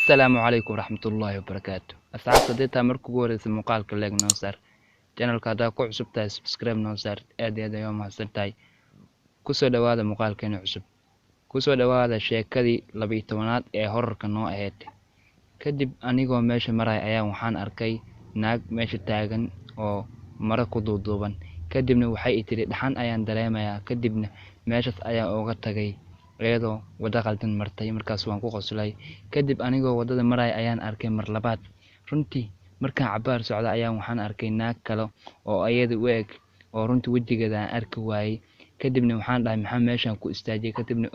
السلام عليكم ورحمة الله وبركاته. أسعد ديتا مركو ورث مقال كلاج نوصار channel كذا كوع سبتاي سبسكرايب نوصار أدي يوم هسنتاي كسر دوادا مقال كنا عسب كسر دوادا شيء كذي لبيتونات هور كنوع هاد كدب أنيقو ماشي مراي أيام وحان أركي ناق ماشي تاجن أو مرة كدودوبان كدبنا وحي تري دحان أيام دريمة كدبنا ماشي أيام أوقات تجي iyadoo wada qaldan martay markaas waan ku qoslay kadib anigoo wadada maray ayaan arkay mar labaad runtii markaan cabaar socda ayaan waxaan arkay naag kale oo ayada u eg oo runtii wajigeeda aan arki waayay kadibna waxaan dhahay maxaa meeshan ku istaajay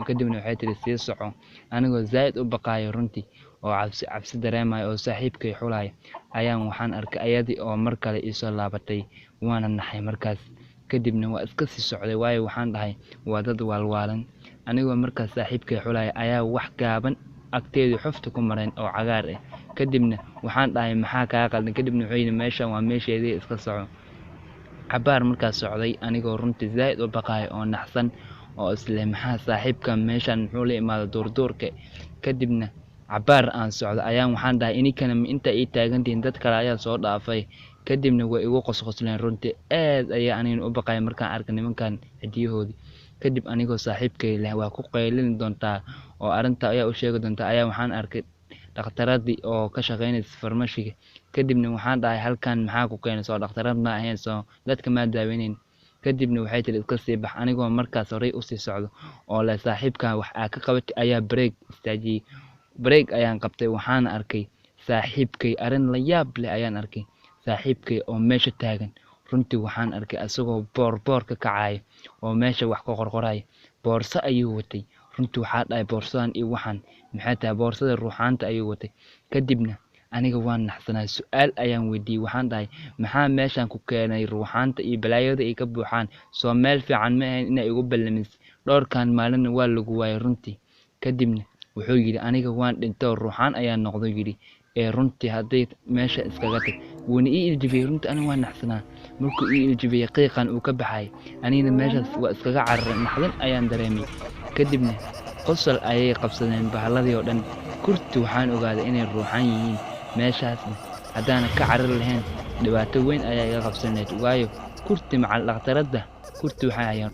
kadibna waxay tiri sii soco anigoo zaid u baqaayo runtii oo cabsi dareemayo oo saaxiibkay xulay ayaan waxaan arkay ayadii oo mar kale isoo laabatay waana naxay markaas kadibna waa iska sii socday waayo waxaan dhahay waa dad waalwaalan anigoo markaas saaxiibkay xulay ayaa wax gaaban agteedu xufta ku mareen oo cagaar ah kadibna waxaan dhahay maxaa ka qaldan kadibna wuxuu yiri meeshan waa meesheedii iska soco cabaar markaas socday anigoo runtii zaid u baqay oo naxsan oo isla maxaa saaxiibka meeshan muxuu la imaado duurduurka kadibna cabaar aan socdo ayaan waxaan dhahay inikana inta ay taagantiin dad kale ayaa soo dhaafay kadibna way igu qosqosleen runtii aad ayaa aniga u baqay markaan arkay nimankan cidiyahoodii kadib anigoo saaxiibkay leh waa ku qaylin doontaa oo arinta ayaa u sheegi doontaa ayaa waxaan arkay dhakhtaradii oo ka shaqeynaysa farmashiga kadibna waxaan dhahay halkan maxaa ku keenay soo dhakhtarad ma ahayn soo dadka ma daaweyneen kadibna waxay tiri iska sii bax anigoo markaas horay u sii socdo oo la saaxiibkan wax ka qabatay ayaa break istaajiyay break ayaan qabtay waxaan arkay saaxiibkay arin la yaab leh ayaan arkay saaxiibkay oo meesha taagan runtii waxaan arkay asagoo boor ka kacay oo meesha wax ka qorqoray boorso ayuu watay runtii waxaa dhahay boorsadan iyo waxaan maxay tahay boorsada ruuxaanta ayuu watay kadibna aniga waan naxsanay su'aal ayaan weydiiyay waxaan dhahay maxaa meeshan ku keenay ruuxaanta iyo balaayada ay ka buuxaan soo meel fiican ma ahayn inay igu ballamis dhowrkan maalin waa lagu waayay runtii kadibna wuxuu yiri aniga waan dhintay ruuxaan ayaan noqday yiri runtii haday meesha iskaga tag wani iljibay runtii aniga waan naxsanaa markuu iljibay qiiqan uu ka baxay anina meeshaas waa iskaga cararay naxdin ayaan dareemay kadibna qosol ayay qabsadeen bahladii oo dhan kurti waxaan ogaaday inay ruuxan yihiin meeshaas hadaan ka carar lahayn dhibaato weyn ayaa iga qabsaneed waayo kurti macal dhakhtarada kurti waxay ayaan